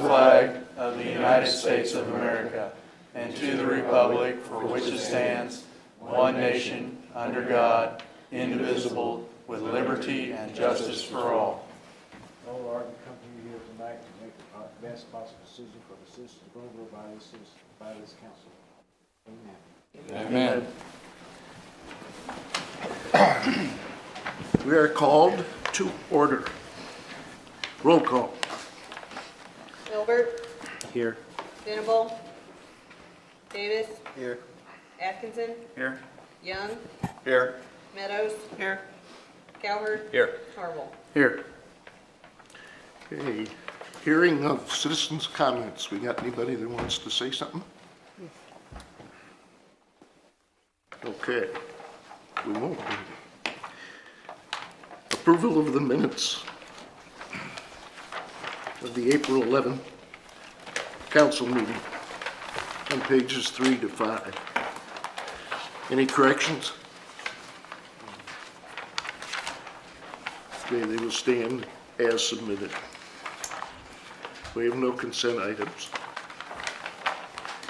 flag of the United States of America and to the republic for which it stands, one nation, under God, indivisible, with liberty and justice for all. Oh Lord, we come to you here tonight to make the best possible decision for the citizens of Boonville by this council. Amen. Amen. We are called to order. Roll call. Gilbert, Here. Venable, Davis, Here. Atkinson, Here. Young, Here. Meadows, Here. Cowherd, Here. Harville. Here. Okay. Hearing of citizens' comments. We got anybody that wants to say something? Okay. We won't. Approval of the minutes of the April 11th council meeting on pages 3 to 5. Any corrections? Okay, they will stand as submitted. We have no consent items.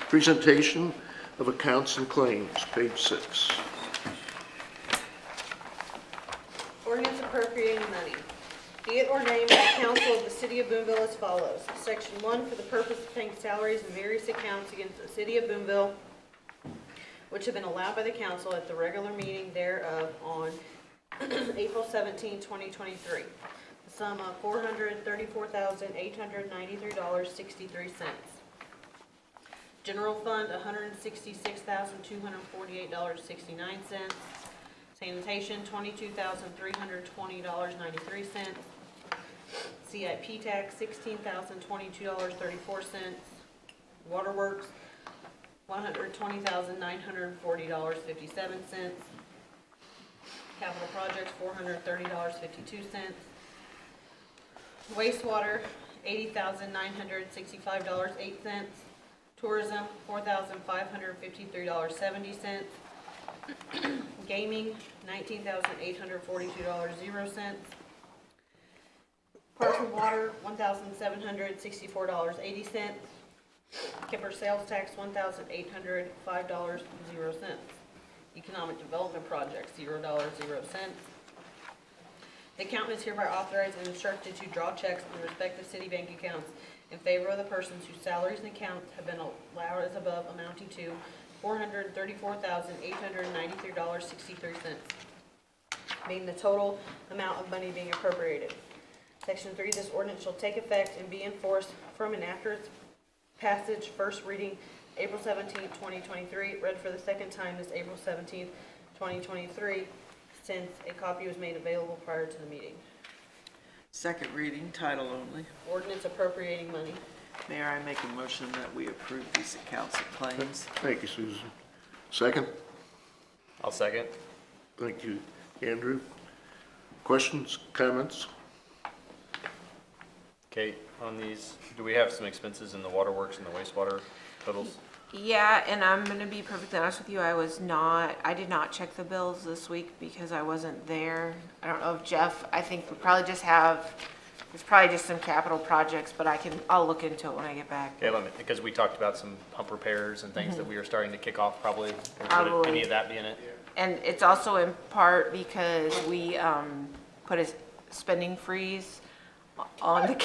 Presentation of accounts and claims, page 6. Ordinance appropriating money. Be it ordained by the council of the city of Boonville as follows. Section 1, for the purpose of paying salaries in various accounts against the city of Boonville, which have been allowed by the council at the regular meeting thereof on April 17, 2023. The sum of $434,893.63. General fund, $166,248.69. Sanitation, $22,320.93. CIP tax, $16,022.34. Waterworks, $120,940.57. Capital projects, $430.52. Wastewater, $80,965.08. Tourism, $4,553.70. Gaming, $19,842.00. Parks and Water, $1,764.80. Kemper sales tax, $1,805.00. Economic Development Projects, $0.00. The accountant is hereby authorized and instructed to draw checks on the respective city bank accounts in favor of the persons whose salaries and accounts have been allowed as above, amounting to $434,893.63, being the total amount of money being appropriated. Section 3, this ordinance shall take effect and be enforced from and after its passage, first reading April 17, 2023, read for the second time this April 17, 2023, since a copy was made available prior to the meeting. Second reading, title only. Ordinance appropriating money. Mayor, I make a motion that we approve these accounts and claims. Thank you, Susan. Second? I'll second. Thank you, Andrew. Questions, comments? Kate, on these, do we have some expenses in the waterworks and the wastewater totals? Yeah, and I'm gonna be perfectly honest with you, I did not check the bills this week because I wasn't there. I don't know if Jeff, I think we probably just have, there's probably just some capital projects, but I'll look into it when I get back. Okay, because we talked about some pump repairs and things that we are starting to kick off probably. Or would Probably. any of that be in it? And it's also in part because we, put a spending freeze on the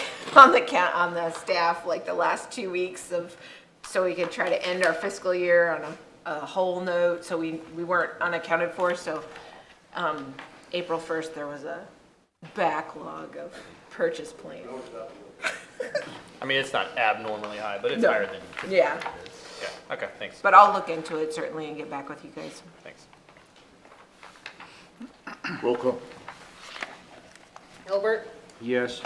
staff, like the last 2 weeks so we could try to end our fiscal year on a whole note, so we weren't unaccounted for, so, April 1st, there was a backlog of purchase plans. I mean, it's not abnormally high, but it's No. higher than. Yeah, It is. Yeah, okay, thanks. but I'll look into it certainly and get back with you guys. Thanks. Roll call. Gilbert, Yes.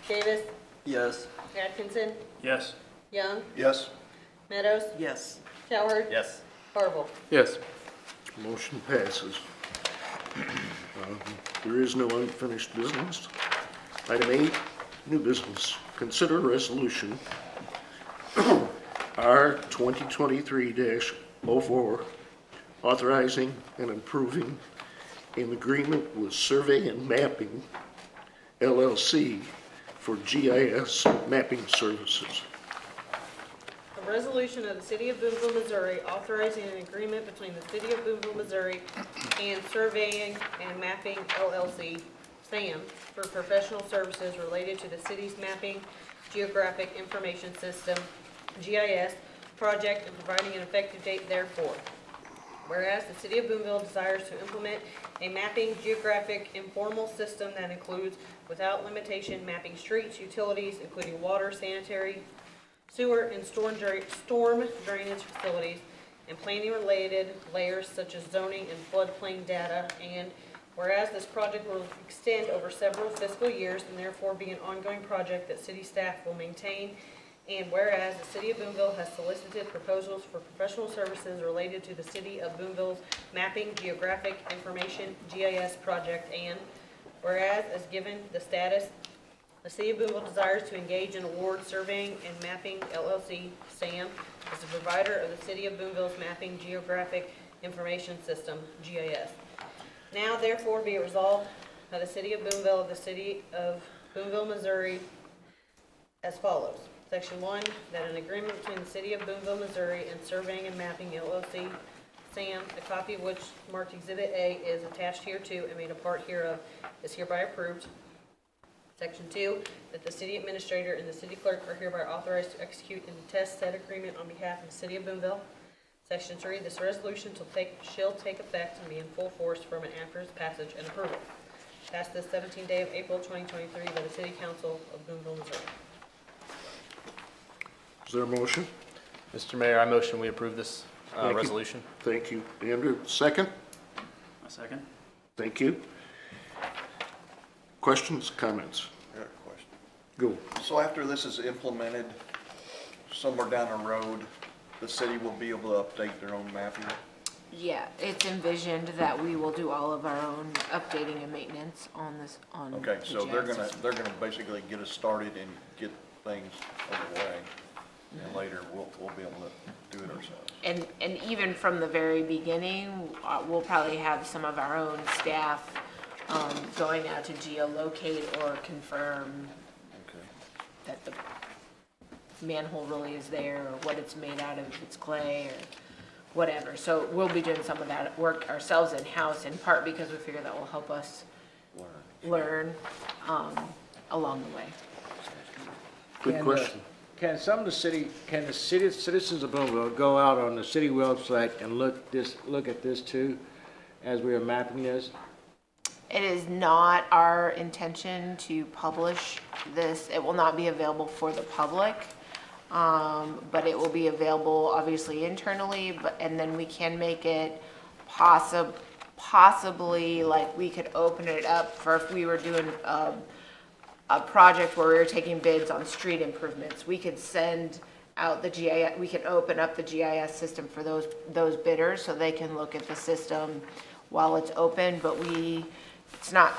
Davis, Yes. Atkinson, Yes. Young, Yes. Meadows, Yes. Cowherd, Yes. Harville. Yes. Motion passes. There is no unfinished business. Item 8, new business. Consider resolution R 2023-04, authorizing and approving an agreement with Survey and Mapping, LLC, for GIS mapping services. A resolution of the City of Boonville, Missouri, authorizing an agreement between the City of Boonville, Missouri and Surveying and Mapping LLC, SAM, for professional services related to the city's mapping geographic information system, GIS, project and providing an effective date therefore. Whereas the City of Boonville desires to implement a mapping geographic informal system that includes, without limitation, mapping streets, utilities, including water, sanitary, sewer, and storm drainage facilities, and planning-related layers such as zoning and floodplain data, and whereas this project will extend over several fiscal years and therefore be an ongoing project that city staff will maintain, and whereas the City of Boonville has solicited proposals for professional services related to the City of Boonville's mapping geographic information GIS project, and whereas as given the status, the City of Boonville desires to engage in award Surveying and Mapping LLC, SAM, as the provider of the City of Boonville's mapping geographic information system, GIS. Now therefore be it resolved by the City of Boonville, Missouri, as follows. Section 1, that an agreement between the City of Boonville, Missouri and Surveying and Mapping LLC, SAM, a copy of which marked Exhibit A is attached hereto and made a part hereof, is hereby approved. Section 2, that the city administrator and the city clerk are hereby authorized to execute and attest said agreement on behalf of the City of Boonville. Section 3, this resolution shall take effect and be in full force from and after its passage and approval. Passed this 17th day of April 2023 by the City Council of Boonville, Missouri. Is there a motion? Mr. Mayor, I motion we approve this Thank you. resolution. Thank you. Andrew, second? A second. Thank you. Questions, comments? I got a question. Go. So after this is implemented, somewhere down the road, the city will be able to update their own mapping? Yeah, it's envisioned that we will do all of our own updating and maintenance on this, on the Okay, so they're GIS gonna, system. they're gonna basically get us started and get things underway. And later, we'll be able to do it ourselves. And even from the very beginning, we'll probably have some of our own staff going out to geolocate or confirm Okay. that the manhole really is there, or what it's made out of, if it's clay or whatever. So we'll be doing some of that work ourselves in-house, in part because we figure that will help us learn along the way. Good Can, question. Can the citizens of Boonville go out on the city website and look at this too, as we are mapping this? It is not our intention to publish this. It will not be available for the public, but it will be available obviously internally, and then we can make it possibly, like, we could open it up for if we were doing a project where we were taking bids on street improvements. We could send out the GIS, we could open up the GIS system for those bidders so they can look at the system while it's open, but it's not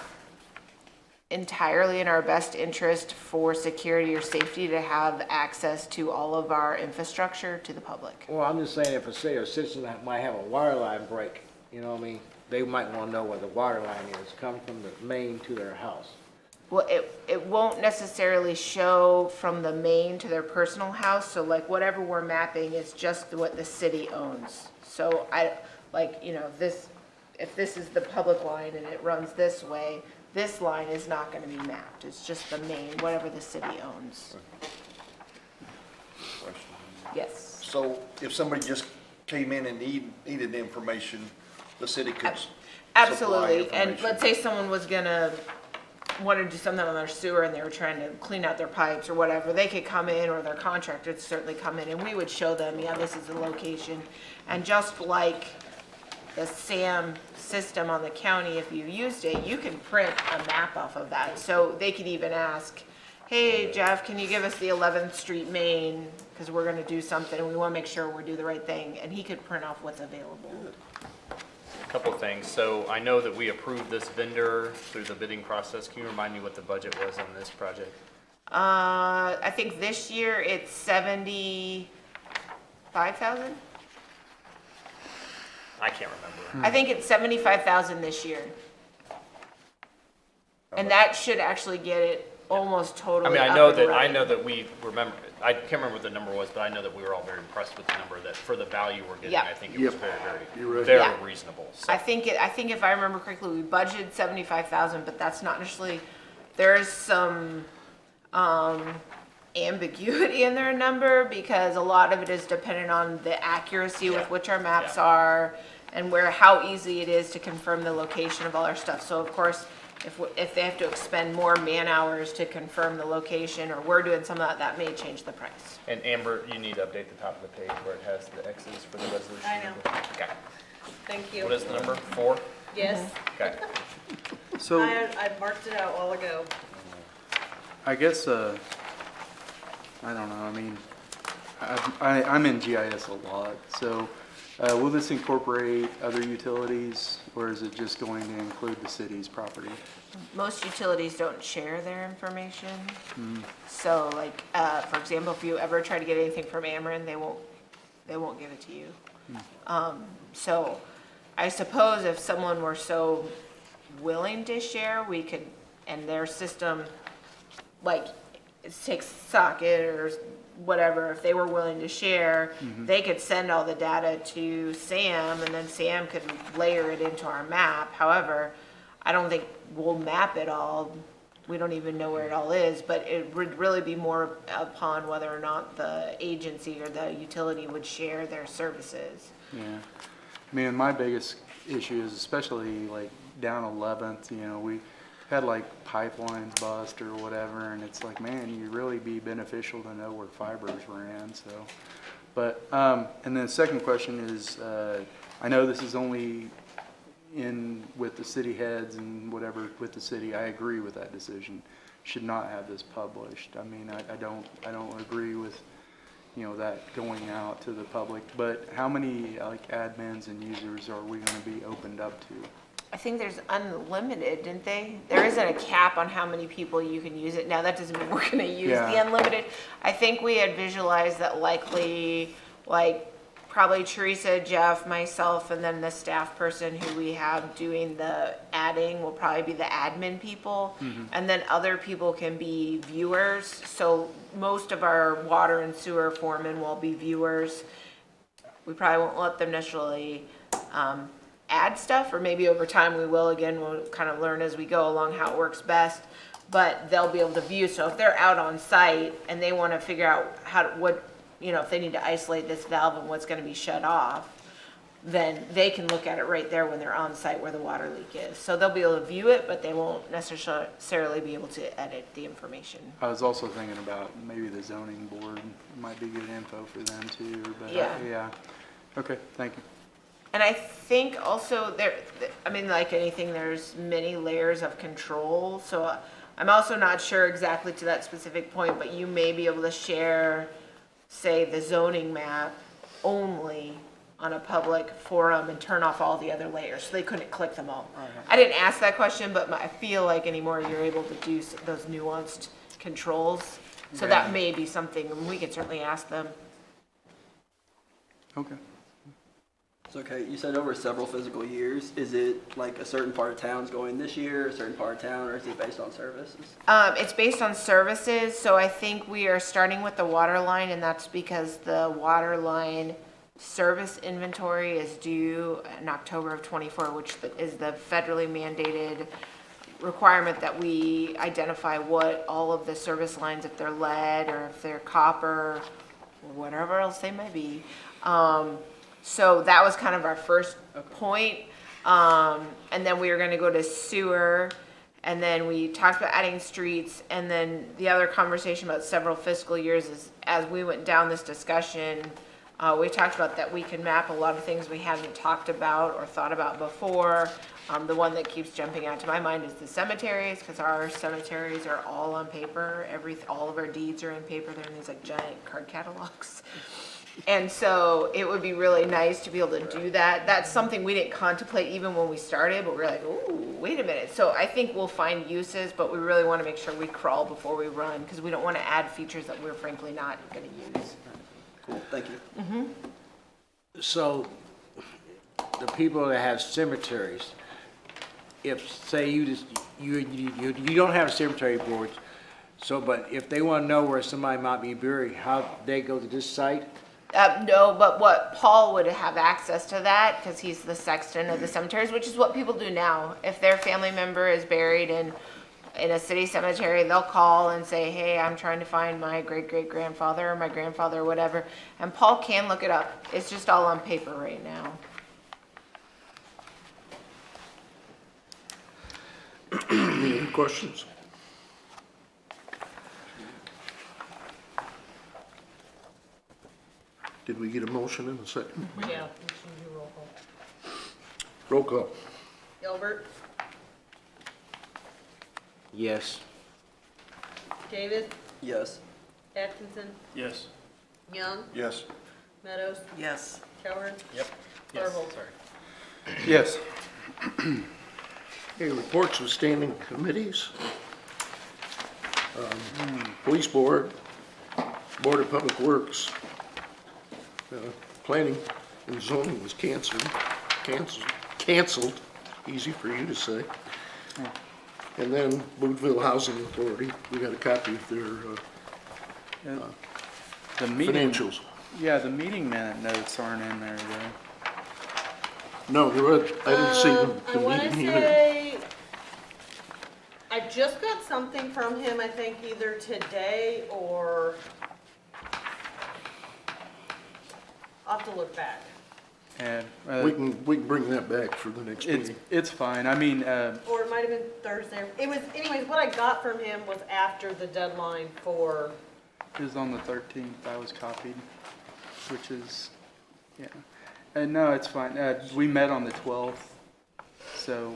entirely in our best interest for security or safety to have access to all of our infrastructure to the public. Well, I'm just saying, if a citizen that might have a water line break, you know what I mean? They might want to know where the water line is, coming from the main to their house. Well, it won't necessarily show from the main to their personal house, so like whatever we're mapping is just what the city owns. So if this is the public line and it runs this way, this line is not gonna be mapped. It's just the main, whatever the city owns. Question. Yes. So if somebody just came in and needed information, the city could supply Absolutely, and information? let's say someone was gonna want to do something on their sewer and they were trying to clean out their pipes or whatever, they could come in, or their contractor would certainly come in, and we would show them, yeah, this is the location. And just like the SAM system on the county, if you used it, you can print a map off of that. So they could even ask, hey, Jeff, can you give us the 11th Street main? Because we're gonna do something and we wanna make sure we do the right thing. And he could print off what's available. Couple things. So I know that we approved this vendor through the bidding process. Can you remind me what the budget was on this project? I think this year it's 75,000? I can't remember. I think it's 75,000 this year. And that should actually get it almost I totally mean, up I know and that, running. we remember, I can't remember what the number was, but I know that we were all very impressed with the number, that for the value we're getting, Yeah. I think it was Yep. You're very, right. very Yeah. reasonable, so. I think if I remember correctly, we budgeted 75,000, but that's not necessarily, there's some, ambiguity in their number because a lot of it is dependent on the accuracy with Yeah. which our maps Yeah. are and how easy it is to confirm the location of all our stuff. So of course, if they have to expend more man hours to confirm the location, or we're doing some of that, that may change the price. And Amber, you need to update the top of the page where it has the X's for the resolution. I know. Okay. Thank you. What is the number? 4? Yes, Okay. So I marked it out a while ago. I guess, I don't know, I mean, I'm in GIS a lot, so will this incorporate other utilities, or is it just going to include the city's property? Most utilities don't share their information. So like, for example, if you ever try to get anything from Ameren, they won't give it to you. So I suppose if someone were so willing to share, we could, and their system, like, it takes socket or whatever, if they were willing to share, they could send all the data to Sam, and then Sam could layer it into our map. However, I don't think we'll map it all. We don't even know where it all is, but it would really be more upon whether or not the agency or the utility would share their services. Yeah, I mean, my biggest issue is especially like down 11th, you know, we had like pipelines bust or whatever, and it's like, man, you'd really be beneficial to know where fibers ran, so. But, and then the second question is, I know this is only in with the city heads and whatever with the city. I agree with that decision. Should not have this published. I mean, I don't agree with, you know, that going out to the public, but how many like admins and users are we gonna be opened up to? I think there's unlimited, didn't they? There isn't a cap on how many people you can use it. Now, that doesn't mean we're gonna use the Yeah. unlimited. I think we had visualized that likely, like, probably Teresa, Jeff, myself, and then the staff person who we have doing the adding will probably be the admin people. And then other people can be viewers. So most of our water and sewer foremen will be viewers. We probably won't let them necessarily, add stuff, or maybe over time we will. Again, we'll kind of learn as we go along how it works best, but they'll be able to view. So if they're out on site and they want to figure out if they need to isolate this valve and what's going to be shut off, then they can look at it right there when they're on site where the water leak is. So they'll be able to view it, but they won't necessarily be able to edit the information. I was also thinking about maybe the zoning board might be good info for them too, but Yeah. Okay, thank you. And I think also like anything, there's many layers of control. So I'm also not sure exactly to that specific point, but you may be able to share, say, the zoning map only on a public forum and turn off all the other layers, so they couldn't click them all. I didn't ask that question, but I feel like anymore you're able to do those nuanced controls. So that may be something, and we can certainly ask them. Okay. So, okay, you said over several physical years. Is it like a certain part of town's going this year, a certain part of town, or is it based on services? It's based on services, so I think we are starting with the water line, and that's because the water line service inventory is due in October of '24, which is the federally mandated requirement that we identify what all of the service lines, if they're lead or if they're copper or whatever else they might be. So that was kind of our first point. And then we were gonna go to sewer, and then we talked about adding streets, and then the other conversation about several fiscal years is, as we went down this discussion, we talked about that we can map a lot of things we haven't talked about or thought about before. The one that keeps jumping out to my mind is the cemeteries, because our cemeteries are all on paper. All of our deeds are in paper. They're in these like giant card catalogs. And so it would be really nice to be able to do that. That's something we didn't contemplate even when we started, but we're like, ooh, wait a minute. So I think we'll find uses, but we really want to make sure we crawl before we run, because we don't want to add features that we're frankly not going to use. Cool, thank you. So, the people that have cemeteries, if, say you don't have a cemetery board, So, but if they want to know where somebody might be buried, how they go to this site? No, but what Paul would have access to that, because he's the sexton of the cemeteries, which is what people do now. If their family member is buried in a city cemetery, they'll call and say, hey, I'm trying to find my great-great-grandfather or my grandfather or whatever. And Paul can look it up. It's just all on paper right now. Any other questions? Did we get a motion in a second? Yeah, we should do roll call. Roll call. Gilbert, Yes. Davis, Yes. Atkinson, Yes. Young, Yes. Meadows, Yes. Calhoun, Yep. Barble. Yes. Okay, reports of standing committees. Police Board, Board of Public Works, Planning and Zoning was canceled, easy for you to say. And then Boonville Housing Authority, we got a copy of their The meeting, financials. yeah, the meeting minute notes aren't in there though. No, there was, I didn't see I the wanna meeting either. say, I just got something from him, I think either today or, I'll have to look back. And, We can bring that back for the next meeting. it's fine. I mean, Or it might have been Thursday. It was, anyways, what I got from him was after the deadline for, it was on the 13th, I was copied, which is, yeah. And no, it's fine. We met on the 12th, so,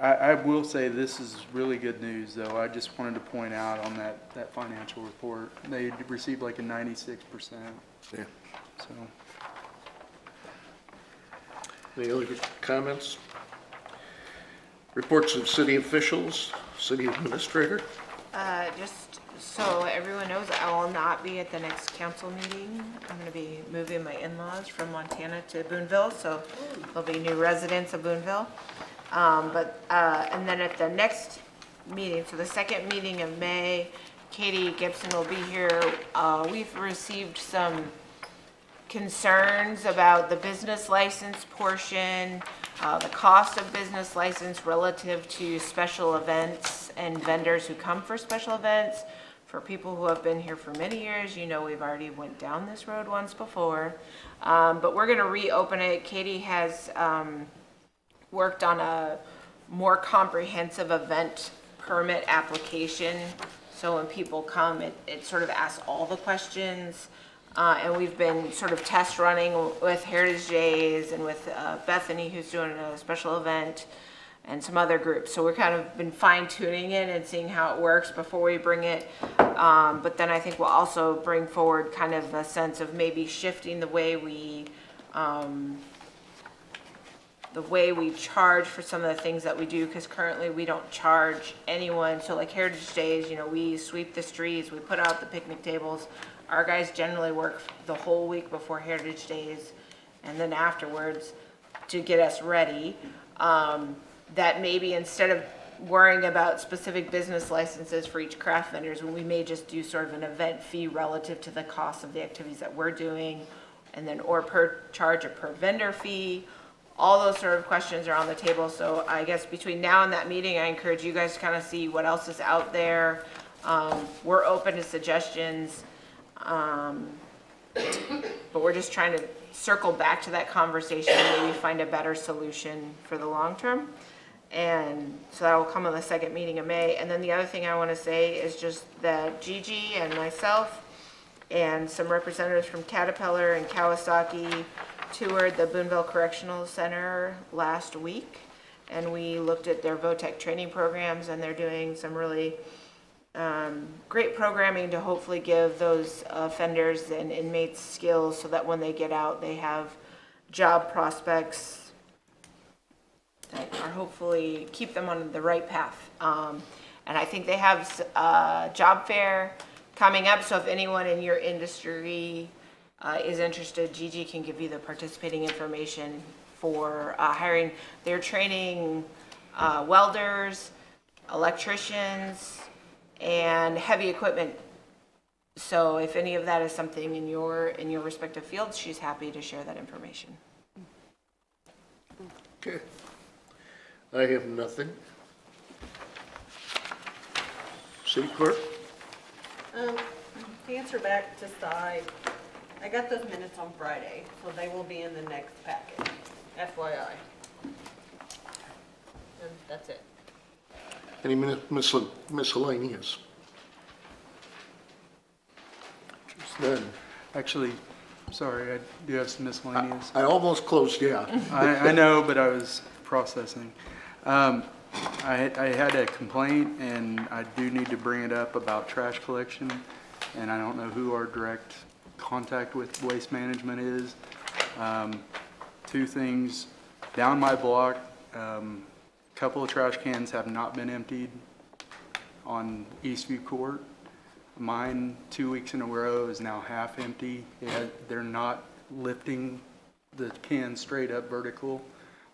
I will say this is really good news, though. I just wanted to point out on that financial report, they received like a 96%, Yeah. so. Any other comments? Reports of city officials, city administrator. Just so everyone knows, I will not be at the next council meeting. I'm gonna be moving my in-laws from Montana to Boonville, so there'll be new residents of Boonville. And then at the next meeting, so the second meeting of May, Katie Gibson will be here. We've received some concerns about the business license portion, the cost of business license relative to special events and vendors who come for special events. For people who have been here for many years, you know we've already went down this road once before. But we're gonna reopen it. Katie has worked on a more comprehensive event permit application. So when people come, it sort of asks all the questions. And we've been sort of test running with Heritage Days and with Bethany, who's doing a special event, and some other groups. So we're kind of been fine tuning it and seeing how it works before we bring it. But then I think we'll also bring forward kind of a sense of maybe shifting the way we charge for some of the things that we do, because currently we don't charge anyone. So like Heritage Days, you know, we sweep the streets, we put out the picnic tables. Our guys generally work the whole week before Heritage Days and then afterwards to get us ready. That maybe instead of worrying about specific business licenses for each craft vendors, we may just do sort of an event fee relative to the cost of the activities that we're doing, and then or charge a per vendor fee. All those sort of questions are on the table. So I guess between now and that meeting, I encourage you guys to kind of see what else is out there. We're open to suggestions. But we're just trying to circle back to that conversation and maybe find a better solution for the long term. And so that will come on the second meeting of May. And then the other thing I want to say is just that Gigi and myself and some representatives from Caterpillar and Kawasaki toured the Boonville Correctional Center last week. And we looked at their VOTEC training programs, and they're doing some really great programming to hopefully give those offenders and inmates skills so that when they get out, they have job prospects that are hopefully keep them on the right path. And I think they have a job fair coming up, so if anyone in your industry is interested, Gigi can give you the participating information for hiring. They're training welders, electricians, and heavy equipment. So if any of that is something in your respective fields, she's happy to share that information. Okay. I have nothing. City clerk? To answer back to Cy, I got those minutes on Friday, so they will be in the next packet, FYI. And that's it. Any miscellaneous? None. Actually, sorry, I do have some miscellaneous. I almost closed, yeah. I know, but I was processing. I had a complaint, and I do need to bring it up about trash collection, and I don't know who our direct contact with Waste Management is. Two things, down my block, couple of trash cans have not been emptied on Eastview Court. Mine, 2 weeks in a row, is now half empty. They're not lifting the can straight up vertical.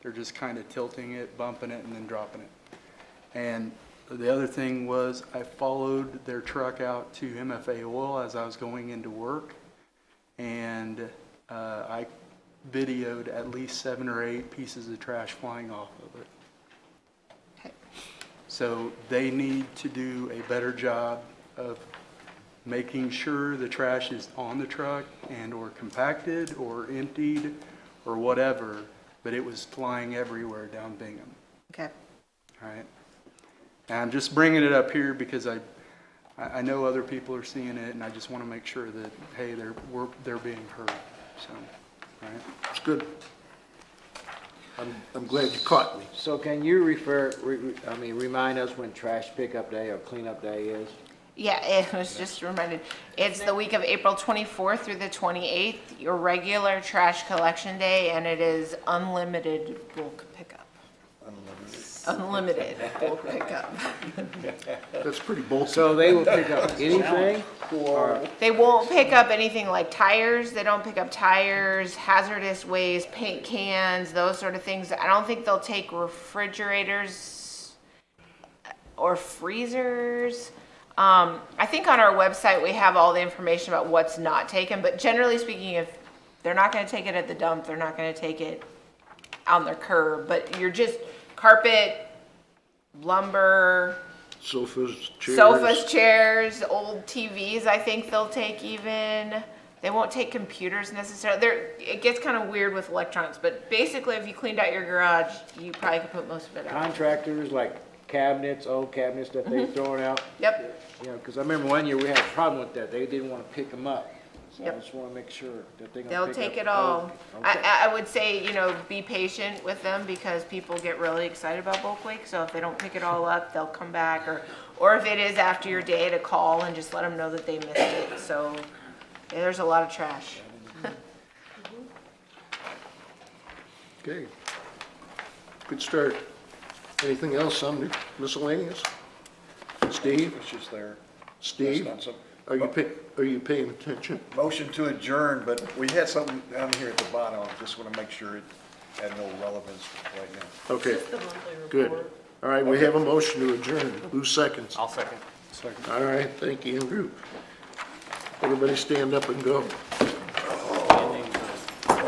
They're just kind of tilting it, bumping it, and then dropping it. And the other thing was, I followed their truck out to MFA Oil as I was going into work, and I videoed at least 7 or 8 pieces of trash flying off of it. Okay. So they need to do a better job of making sure the trash is on the truck and or compacted or emptied or whatever, but it was flying everywhere down Bingham. Okay. All right. And I'm just bringing it up here because I know other people are seeing it, and I just want to make sure that, hey, they're being heard. So, all right. It's good. I'm glad you caught me. So can you remind us when trash pickup day or cleanup day is? Yeah, it was just reminded. It's the week of April 24th through the 28th, your regular trash collection day, and it is unlimited bulk pickup. Unlimited bulk pickup. That's pretty bold. So they will pick up anything? Or They won't pick up anything like tires. They don't pick up tires, hazardous waste, paint cans, those sort of things. I don't think they'll take refrigerators or freezers. I think on our website we have all the information about what's not taken, but generally speaking, if they're not going to take it at the dump, they're not going to take it on their curb, but you're just carpet, lumber, Sofas, chairs, old TVs, I think they'll take even. They won't take computers necessarily. It gets kind of weird with electronics, but basically if you cleaned out your garage, you probably could put most of it out. contractors, like cabinets, old cabinets that they've thrown out? Yep. You know, because I remember one year we had a problem with that. They didn't want to pick them up. So I Yep. just want to make sure that they're going to They'll pick take up it all. those. Okay. I would say, be patient with them because people get really excited about bulk week. So if they don't pick it all up, they'll come back, or if it is after your day, to call and just let them know that they missed it. So yeah, there's a lot of trash. Okay. Good start. Anything else on miscellaneous? Steve? It's just there. Steve? That's not Are you paying attention? Motion to adjourn, but we had something down here at the bottom. I just want to make sure it had no relevance right now. Okay, The monthly good. report. All right, we have a motion to adjourn. Who seconds? I'll second. All right, thank you, Andrew. Everybody stand up and go.